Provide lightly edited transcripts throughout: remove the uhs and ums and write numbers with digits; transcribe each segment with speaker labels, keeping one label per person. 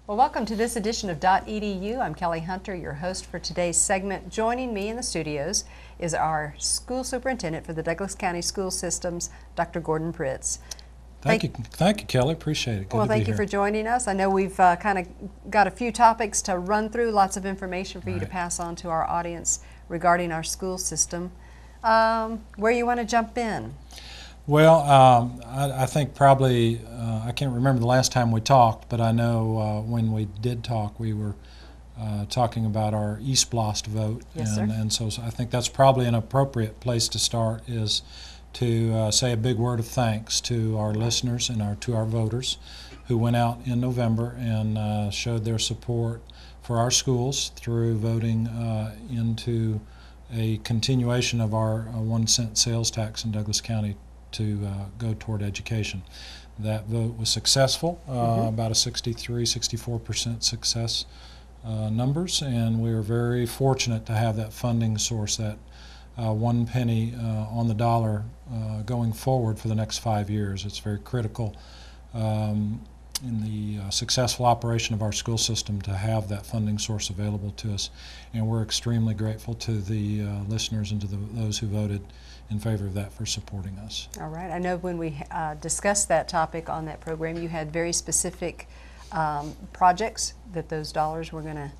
Speaker 1: Well, welcome to this edition of Dot EDU. I'm Kellie Hunter, your host for today's segment. Joining me in the studios is our school superintendent for the Douglas County School Systems, Dr. Gordon Pritz.
Speaker 2: Thank you, Kellie. Appreciate it. Good
Speaker 1: well,
Speaker 2: to be
Speaker 1: thank you
Speaker 2: here.
Speaker 1: for joining us. I know we've kind of got a few topics to run through, lots of information for you to pass on to our audience regarding our school system. Where you want to jump in?
Speaker 2: Well, I think probably, I can't remember the last time we talked, but I know when we did talk, we were talking about our East Blast vote.
Speaker 1: Yes, sir.
Speaker 2: And so I think that's probably an appropriate place to start, is to say a big word of thanks to our listeners and to our voters who went out in November and showed their support for our schools through voting into a continuation of our 1 cent sales tax in Douglas County to go toward education. That vote was successful, about a 63–64% success numbers, and we were very fortunate to have that funding source, that 1 penny on the dollar going forward for the next 5 years. It's very critical in the successful operation of our school system to have that funding source available to us, and we're extremely grateful to the listeners and to those who voted in favor of that for supporting us.
Speaker 1: All right. I know when we discussed that topic on that program, you had very specific projects that those dollars were going to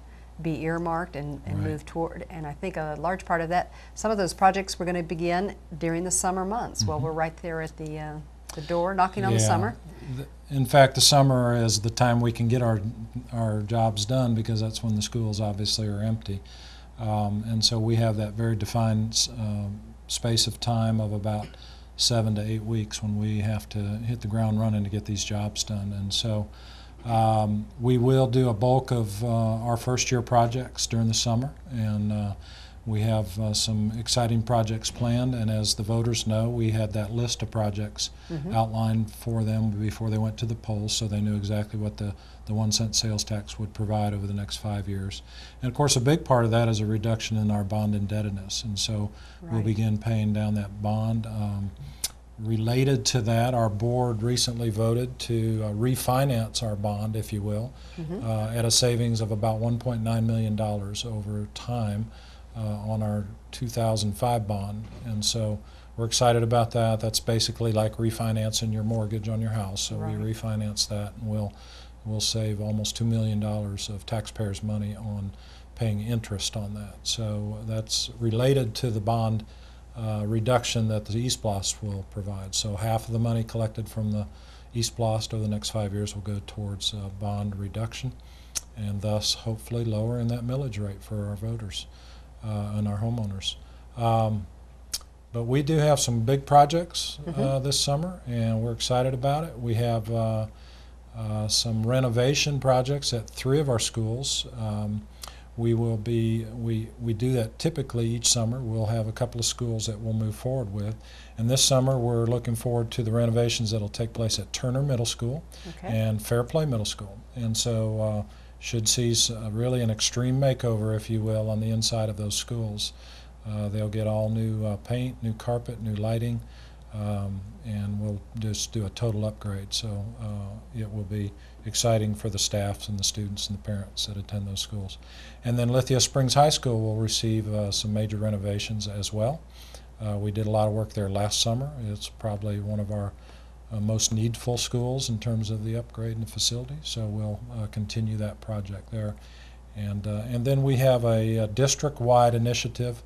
Speaker 1: be earmarked and moved toward, and I think a large part of that, some of those projects were going to begin during the summer months. Well, we're right there at the door knocking on the summer.
Speaker 2: In fact, the summer is the time we can get our jobs done, because that's when the schools obviously are empty. And so we have that very defined space of time of about 7 to 8 weeks when we have to hit the ground running to get these jobs done. And so we will do a bulk of our first year projects during the summer, and we have some exciting projects planned, and as the voters know, we had that list of projects outlined for them before they went to the polls, so they knew exactly what the 1 cent sales tax would provide over the next 5 years. And of course, a big part of that is a reduction in our bond indebtedness, and so we'll begin paying down that bond. Related to that, our board recently voted to refinance our bond, if you will, at a savings of about $1.9 million over time on our 2005 bond. And so we're excited about that. That's basically like refinancing your mortgage on your house. So we refinance that, and we'll save almost $2 million of taxpayers' money on paying interest on that. So that's related to the bond reduction that the East Blast will provide. So half of the money collected from the East Blast over the next 5 years will go towards bond reduction, and thus hopefully lowering that millage rate for our voters and our homeowners. But we do have some big projects this summer, and we're excited about it. We have some renovation projects at 3 of our schools. We do that typically each summer. We'll have a couple of schools that we'll move forward with. And this summer we're looking forward to the renovations that will take place at Turner Middle School and Fairplay Middle School. And so should see really an extreme makeover, if you will, on the inside of those schools. They'll get all new paint, new carpet, new lighting, and we'll just do a total upgrade. So it will be exciting for the staffs and the students and the parents that attend those schools. And then Lithia Springs High School will receive some major renovations as well. We did a lot of work there last summer. It's probably one of our most needful schools in terms of the upgrade in the facility, so we'll continue that project there. And then we have a district-wide initiative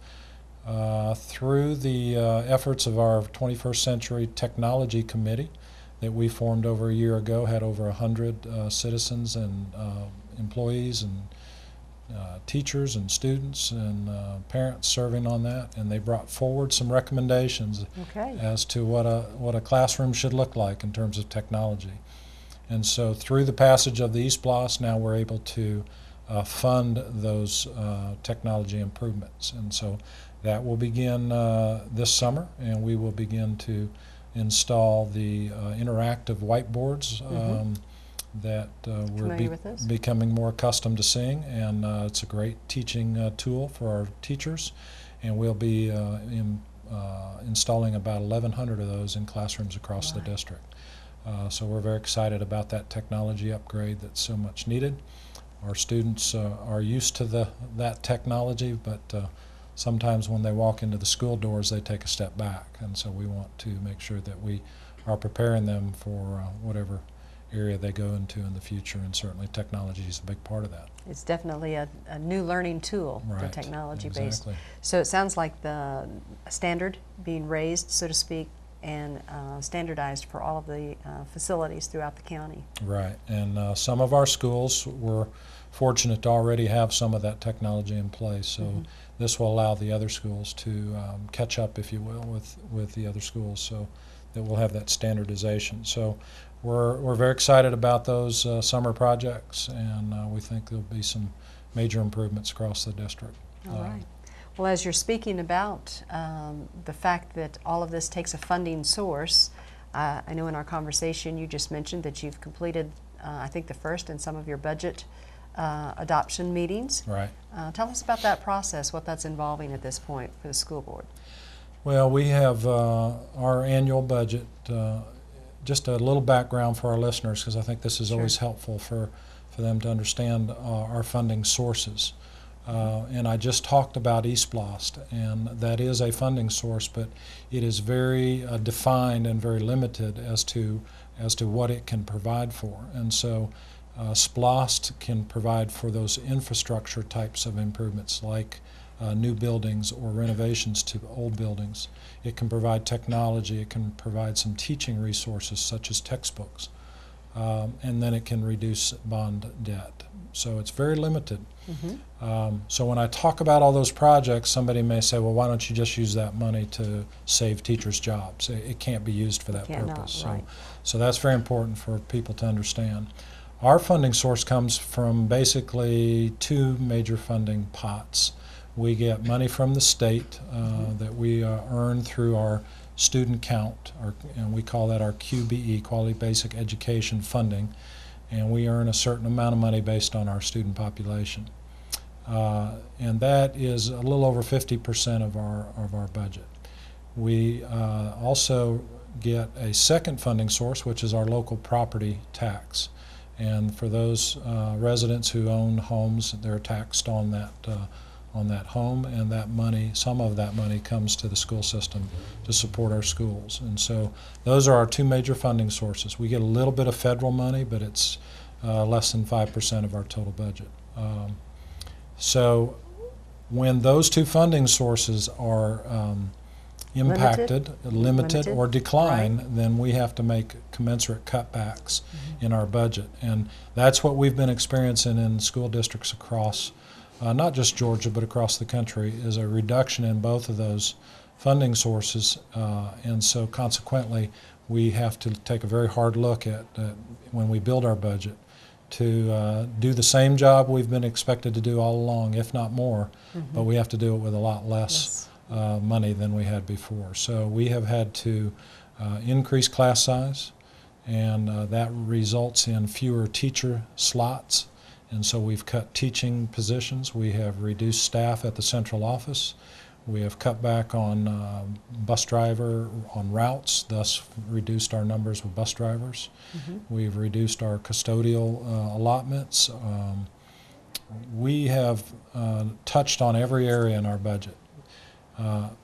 Speaker 2: through the efforts of our 21st Century Technology Committee that we formed over a year ago, had over 100 citizens and employees and teachers and students and parents serving on that, and they brought forward some recommendations as to what a classroom should look like in terms of technology. And so through the passage of the East Blast, now we're able to fund those technology improvements. And so that will begin this summer, and we will begin to install the interactive whiteboards that we're becoming more accustomed to seeing, and it's a great teaching tool for our teachers, and we'll be installing about 1,100 of those in classrooms across the district. So we're very excited about that technology upgrade that's so much needed. Our students are used to that technology, but sometimes when they walk into the school doors they take a step back, and so we want to make sure that we are preparing them for whatever area they go into in the future, and certainly technology is a big part of that.
Speaker 1: It's definitely a new learning tool, the
Speaker 2: Right,
Speaker 1: technology-based.
Speaker 2: exactly.
Speaker 1: So it sounds like the standard being raised, so to speak, and standardized for all of the facilities throughout the county.
Speaker 2: Right, and some of our schools were fortunate to already have some of that technology in place, so this will allow the other schools to catch up, if you will, with the other schools, so that we'll have that standardization. So we're very excited about those summer projects, and we think there'll be some major improvements across the district.
Speaker 1: All right. Well, as you're speaking about the fact that all of this takes a funding source, I know in our conversation you just mentioned that you've completed, I think, the first in some of your budget adoption meetings.
Speaker 2: Right.
Speaker 1: Tell us about that process, what that's involving at this point for the school board.
Speaker 2: Well, we have our annual budget. Just a little background for our listeners, because I think this is always helpful for them to understand our funding sources. And I just talked about eSPLOST, and that is a funding source, but it is very defined and very limited as to what it can provide for. And so SPLOST can provide for those infrastructure types of improvements, like new buildings or renovations to old buildings. It can provide technology, it can provide some teaching resources such as textbooks, and then it can reduce bond debt. So it's very limited. So when I talk about all those projects, somebody may say, well, why don't you just use that money to save teachers' jobs? It can't be used for that purpose.
Speaker 1: Right.
Speaker 2: So that's very important for people to understand. Our funding source comes from basically two major funding pots. We get money from the state that we earn through our student count, and we call that our QBE, Quality Basic Education Funding, and we earn a certain amount of money based on our student population. And that is a little over 50% of our budget. We also get a second funding source, which is our local property tax. And for those residents who own homes, they're taxed on that home, and that money, some of that money, comes to the school system to support our schools. And so those are our two major funding sources. We get a little bit of federal money, but it's less than 5% of our total budget. So when those two funding sources are impacted, limited or decline, then we have to make commensurate cutbacks in our budget. And that's what we've been experiencing in school districts across not just Georgia, but across the country, is a reduction in both of those funding sources, and so consequently we have to take a very hard look at when we build our budget to do the same job we've been expected to do all along, if not more, but we have to do it with a lot less money than we had before. So we have had to increase class size, and that results in fewer teacher slots. And so we've cut teaching positions. We have reduced staff at the central office. We have cut back on bus driver on routes, thus reduced our numbers with bus drivers. We've reduced our custodial allotments. We have touched on every area in our budget.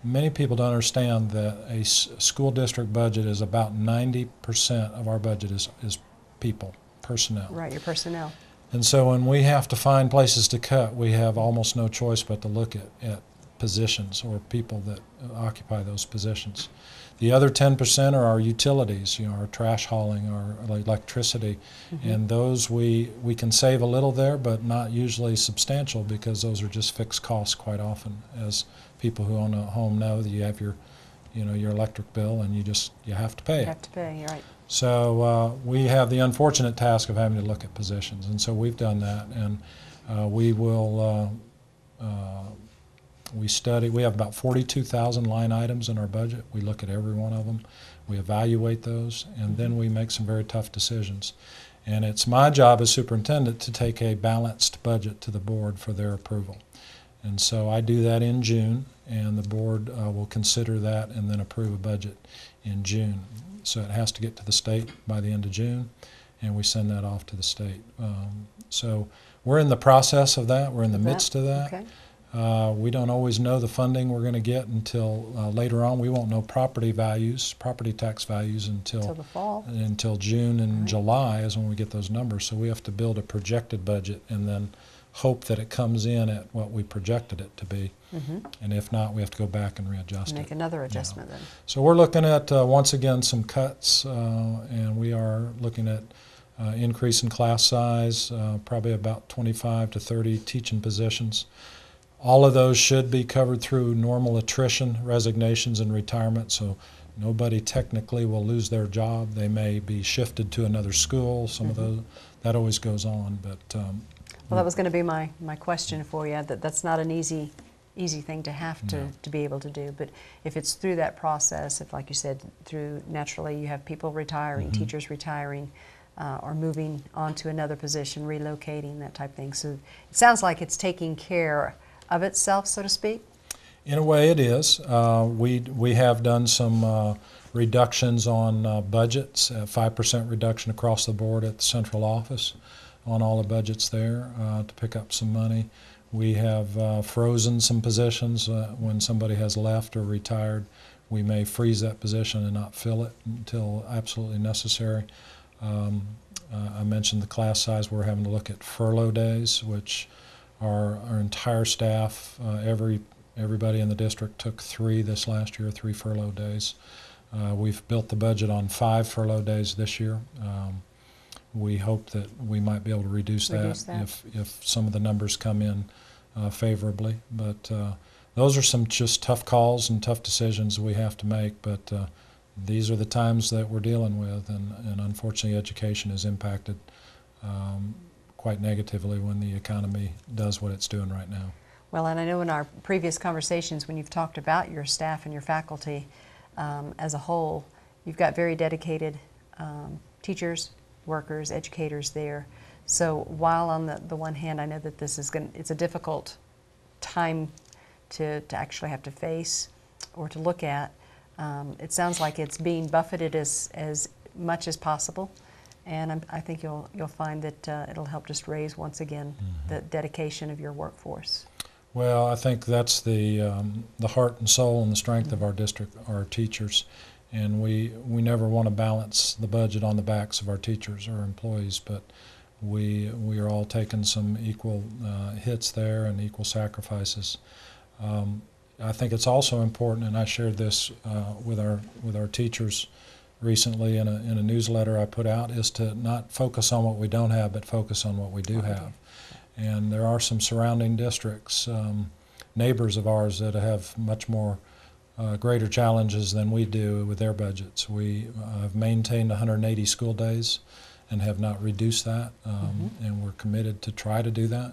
Speaker 2: Many people don't understand that a school district budget is about 90% of our budget is people, personnel.
Speaker 1: Right, your personnel.
Speaker 2: And so when we have to find places to cut, we have almost no choice but to look at positions or people that occupy those positions. The other 10% are our utilities, our trash hauling, our electricity, and those we can save a little there, but not usually substantial, because those are just fixed costs quite often. As people who own a home know, that you have your electric bill, and you have to pay it.
Speaker 1: You have to pay, you're right.
Speaker 2: So we have the unfortunate task of having to look at positions, and so we've done that, and we will we study. We have about 42,000 line items in our budget. We look at every one of them, we evaluate those, and then we make some very tough decisions. And it's my job as superintendent to take a balanced budget to the board for their approval. And so I do that in June, and the board will consider that and then approve a budget in June. so it has to get to the state by the end of June, and we send that off to the state. So we're in the process of that. We're in the midst of that.
Speaker 1: Okay.
Speaker 2: We don't always know the funding we're going to get until later on. We won't know property tax values until
Speaker 1: the fall.
Speaker 2: Until June and July is when we get those numbers. So we have to build a projected budget and then hope that it comes in at what we projected it to be. And if not, we have to go back and readjust it.
Speaker 1: Make another adjustment then.
Speaker 2: So we're looking at, once again, some cuts, and we are looking at increase in class size, probably about 25 to 30 teaching positions. All of those should be covered through normal attrition, resignations, and retirement, so nobody technically will lose their job. They may be shifted to another school. Some of those, that always goes on. But
Speaker 1: well, that was going to be my question for you. That's not an easy thing to have to be able to do. But if it's through that process, if, like you said, through naturally you have people retiring, teachers retiring, or moving on to another position, relocating, that type of thing. So it sounds like it's taking care of itself, so to speak?
Speaker 2: In a way it is. We have done some reductions on budgets, 5% reduction across the board at the central office on all the budgets there to pick up some money. We have frozen some positions when somebody has left or retired. We may freeze that position and not fill it until absolutely necessary. I mentioned the class size. We're having to look at furlough days, which our entire staff, everybody in the district took 3 this last year, 3 furlough days. We've built the budget on 5 furlough days this year. We hope that we might be able to reduce that if some of the numbers come in favorably. But those are some just tough calls and tough decisions we have to make. But these are the times that we're dealing with, and unfortunately education is impacted quite negatively when the economy does what it's doing right now.
Speaker 1: Well, and I know in our previous conversations when you've talked about your staff and your faculty as a whole, you've got very dedicated teachers, workers, educators there. So while on the one hand I know that this is it's a difficult time to actually have to face or to look at, it sounds like it's being buffeted as much as possible. And I think you'll find that it'll help just raise once again the dedication of your workforce.
Speaker 2: Well, I think that's the heart and soul and the strength of our district, our teachers, and we never want to balance the budget on the backs of our teachers or employees, but we are all taking some equal hits there and equal sacrifices. I think it's also important, and I shared this with our teachers recently in a newsletter I put out, is to not focus on what we don't have, but focus on what we do have. And there are some surrounding districts, neighbors of ours, that have much more greater challenges than we do with their budgets. We have maintained 180 school days and have not reduced that, and we're committed to try to do that,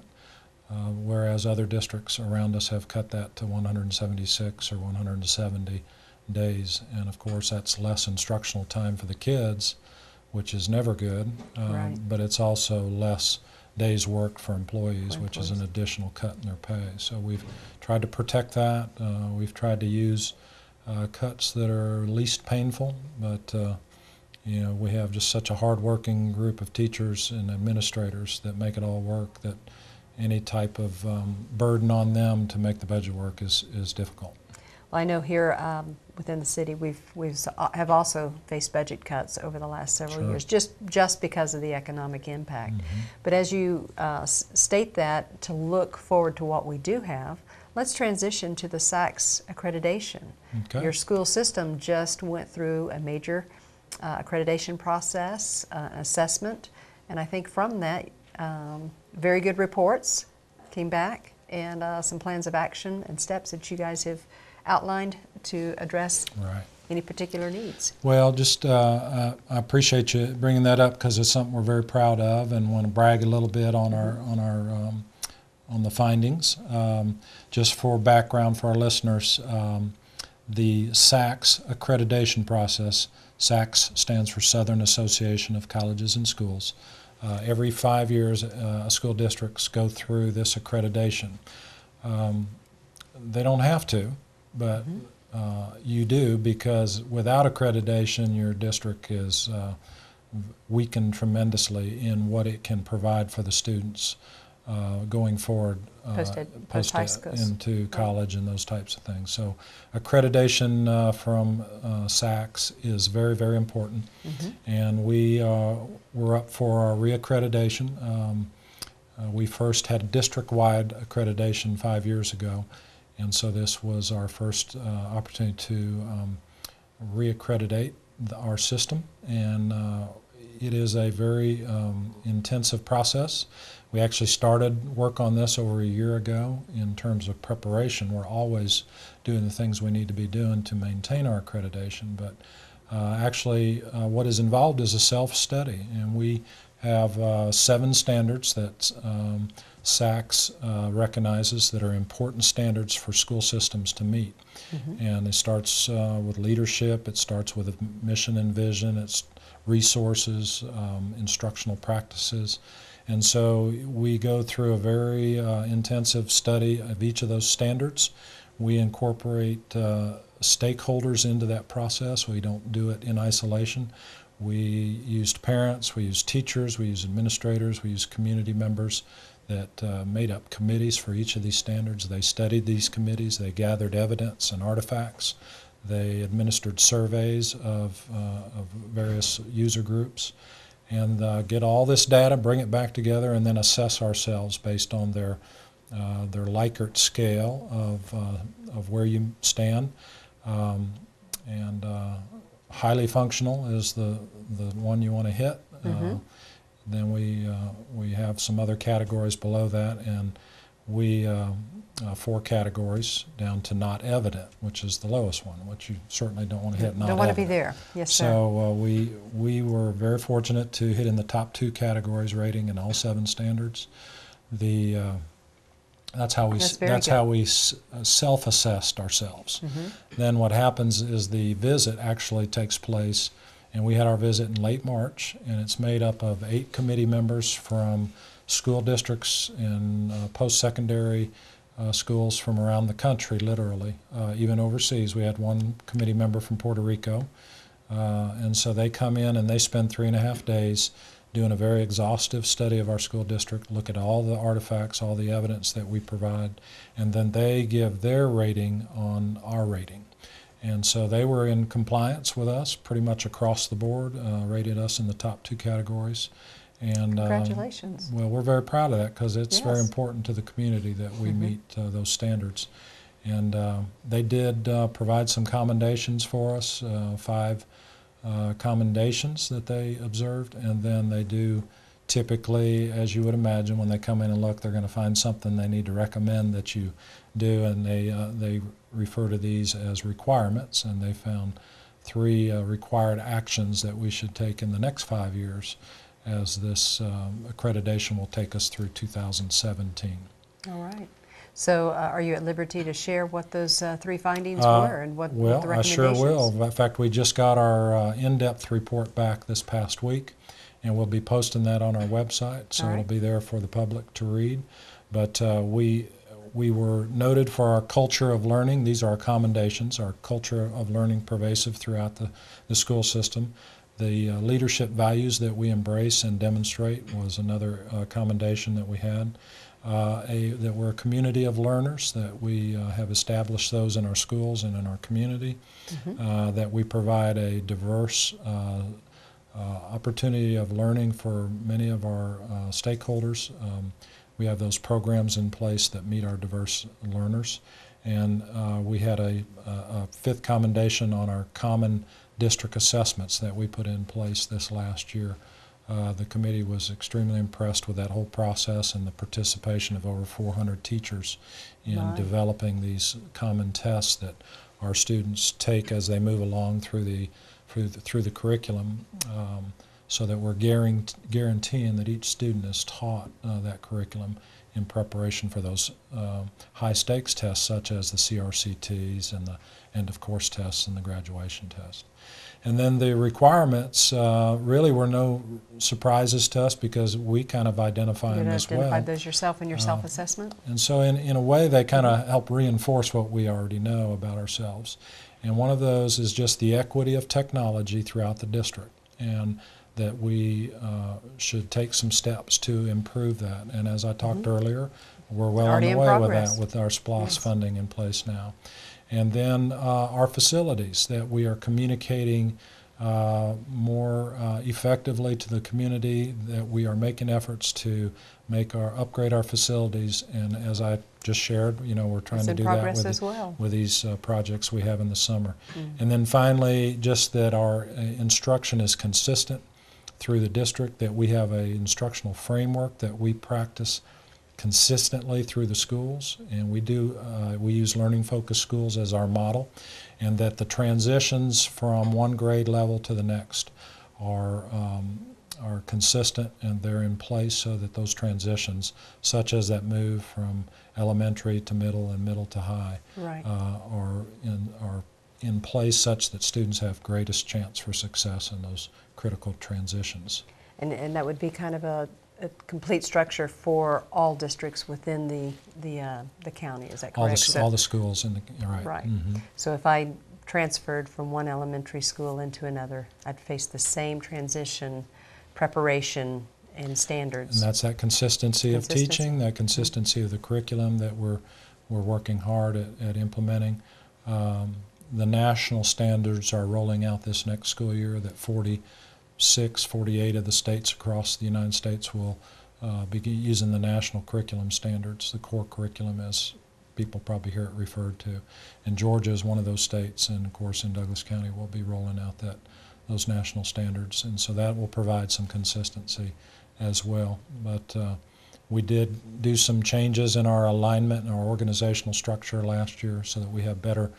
Speaker 2: whereas other districts around us have cut that to 176 or 170 days, and of course that's less instructional time for the kids, which is never good, but it's also less days worked for employees, which is an additional cut in their pay. So we've tried to protect that. We've tried to use cuts that are least painful, but you know, we have just such a hard-working group of teachers and administrators that make it all work, that any type of burden on them to make the budget work is difficult.
Speaker 1: Well, I know here within the city we have also faced budget cuts over the last several years, just because of the economic impact. But as you state that, to look forward to what we do have, let's transition to the SACS accreditation. Your school system just went through a major accreditation process, assessment, and I think from that very good reports came back, and some plans of action and steps that you guys have outlined to address any particular needs.
Speaker 2: Well, just I appreciate you bringing that up, because it's something we're very proud of, and want to brag a little bit on on the findings. Just for background for our listeners, the SACS accreditation process, SACS stands for Southern Association of Colleges and Schools. Every 5 years, school districts go through this accreditation. They don't have to, but you do, because without accreditation, your district is weakened tremendously in what it can provide for the students going forward
Speaker 1: post-high schools.
Speaker 2: into college and those types of things. So accreditation from SACS is very, very important. And we're up for our reaccreditation. We first had district-wide accreditation 5 years ago, and so this was our first opportunity to reaccreditate our system, and it is a very intensive process. We actually started work on this over a year ago in terms of preparation. We're always doing the things we need to be doing to maintain our accreditation, but actually what is involved is a self-study, and we have 7 standards that SACS recognizes that are important standards for school systems to meet. And it starts with leadership, it starts with mission and vision, it's resources, instructional practices. And so we go through a very intensive study of each of those standards. We incorporate stakeholders into that process. We don't do it in isolation. We used parents, we used teachers, we used administrators, we used community members that made up committees for each of these standards. They studied these committees, they gathered evidence and artifacts, they administered surveys of various user groups, and get all this data, bring it back together, and then assess ourselves based on their Likert scale of where you stand. Highly functional is the one you want to hit. Then we have some other categories below that, and we 4 categories down to not evident, which is the lowest one, which you certainly don't want to hit. Not
Speaker 1: don't want to be
Speaker 2: evident.
Speaker 1: there. Yes, sir.
Speaker 2: So we were very fortunate to hit in the top 2 categories rating in all 7 standards. That's how we self-assessed ourselves. Then what happens is the visit actually takes place, and we had our visit in late March, and it's made up of 8 committee members from school districts and post-secondary schools from around the country, literally, even overseas. We had 1 committee member from Puerto Rico, and so they come in and they spend 3.5 days doing a very exhaustive study of our school district, look at all the artifacts, all the evidence that we provide, and then they give their rating on our rating. And so they were in compliance with us pretty much across the board, rated us in the top 2 categories. And
Speaker 1: congratulations.
Speaker 2: Well, we're very proud of that, because it's very
Speaker 1: Yes.
Speaker 2: important to the community that we meet those standards. And they did provide some commendations for us, 5 commendations that they observed, and then they do typically, as you would imagine, when they come in and look, they're going to find something they need to recommend that you do, and they refer to these as requirements, and they found 3 required actions that we should take in the next 5 years, as this accreditation will take us through 2017.
Speaker 1: All right. So are you at liberty to share what those 3 findings were and what the recommendations?
Speaker 2: Well, I sure will. In fact, we just got our in-depth report back this past week, and we'll be posting that on our website, so it'll be there for the public to read. But we were noted for our culture of learning. These are our commendations, our culture of learning pervasive throughout the school system. The leadership values that we embrace and demonstrate was another commendation that we had. That we're a community of learners, that we have established those in our schools and in our community, that we provide a diverse opportunity of learning for many of our stakeholders. We have those programs in place that meet our diverse learners. And we had a 5th commendation on our common district assessments that we put in place this last year. The committee was extremely impressed with that whole process and the participation of over 400 teachers in developing these common tests that our students take as they move along through the curriculum. so that we're guaranteeing that each student is taught that curriculum in preparation for those high stakes tests such as the CRCTs and the end of course tests and the graduation test. And then the requirements really were no surprises to us because we kind of identify them as well.
Speaker 1: You identified those yourself in your self-assessment?
Speaker 2: And so in a way they kind of help reinforce what we already know about ourselves. And one of those is just the equity of technology throughout the district, and that we should take some steps to improve that. And as I talked earlier, we're well on the way with that, with our SPLOST funding in place now. And then our facilities, that we are communicating more effectively to the community, that we are making efforts to upgrade our facilities. And as I just shared, we're trying to do that with these projects we have in the summer. And then finally, just that our instruction is consistent through the district, that we have an instructional framework that we practice consistently through the schools, and we use learning focused schools as our model, and that the transitions from one grade level to the next are consistent and they're in place, so that those transitions, such as that move from elementary to middle and middle to high, are in place such that students have greatest chance for success in those critical transitions. And
Speaker 1: that would be kind of a complete structure for all districts within the county, is that correct?
Speaker 2: All the schools in the, right.
Speaker 1: So if I transferred from one elementary school into another, I'd face the same transition, preparation, and standards.
Speaker 2: And that's that consistency of teaching, that consistency of the curriculum that we're working hard at implementing. The national standards are rolling out this next school year, that 48 of the states across the United States will be using the national curriculum standards, the core curriculum as people probably hear it referred to. And Georgia is one of those states, and of course in Douglas County we'll be rolling out those national standards, and so that will provide some consistency as well. But we did do some changes in our alignment and our organizational structure last year so that we have better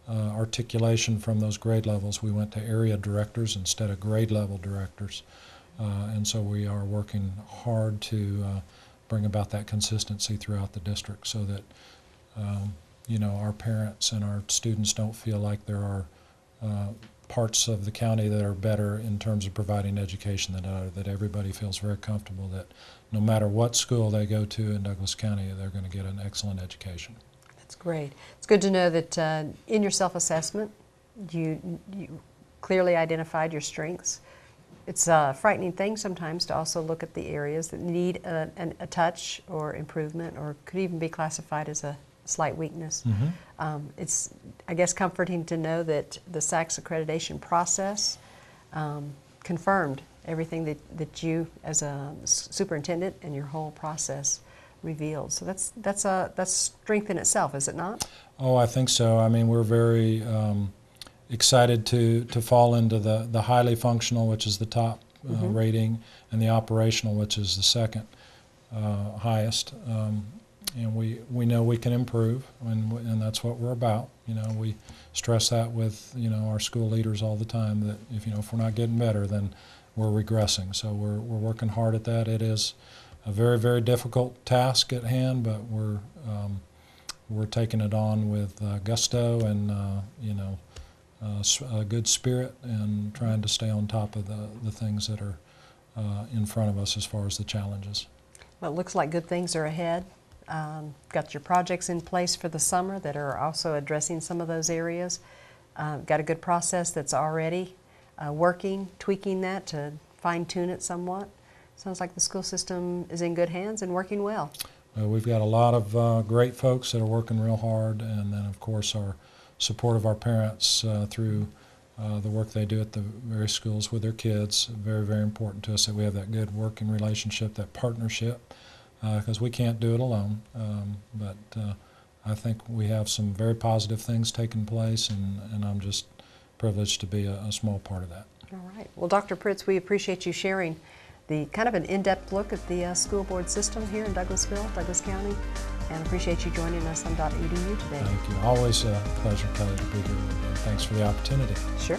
Speaker 2: articulation from those grade levels. We went to area directors instead of grade level directors, and so we are working hard to bring about that consistency throughout the district, so that our parents and our students don't feel like there are parts of the county that are better in terms of providing education than others, that everybody feels very comfortable that no matter what school they go to in Douglas County, they're going to get an excellent education.
Speaker 1: That's great. It's good to know that in your self-assessment, you clearly identified your strengths. It's a frightening thing sometimes to also look at the areas that need a touch or improvement, or could even be classified as a slight weakness. It's, I guess, comforting to know that the SACS accreditation process confirmed everything that you as a superintendent and your whole process revealed. So that's strength in itself, is it not? Oh,
Speaker 2: I think so. I mean, we're very excited to fall into the highly functional, which is the top rating, and the operational, which is the second highest. And we know we can improve, and that's what we're about. We stress that with our school leaders all the time, that if we're not getting better, then we're regressing. So we're working hard at that. It is a very, very difficult task at hand, but we're taking it on with gusto and a good spirit, and trying to stay on top of the things that are in front of us as far as the challenges.
Speaker 1: Well, it looks like good things are ahead. Got your projects in place for the summer that are also addressing some of those areas. Got a good process that's already working, tweaking that to fine-tune it somewhat. Sounds like the school system is in good hands and working well.
Speaker 2: We've got a lot of great folks that are working real hard, and then of course our support of our parents through the work they do at the various schools with their kids. Very, very important to us that we have that good working relationship, that partnership, because we can't do it alone. But I think we have some very positive things taking place, and I'm just privileged to be a small part of that.
Speaker 1: All right. Well, Dr. Pritz, we appreciate you sharing the kind of an in-depth look at the school board system here in Douglasville, Douglas County, and appreciate you joining us on Dot EDU today.
Speaker 2: Thank you. Always a pleasure, Kelly, to be here with you. Thanks for the opportunity.
Speaker 1: Sure.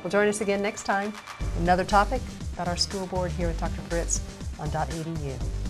Speaker 1: Well, join us again next time. Another topic, about our school board here with Dr. Pritz on Dot EDU.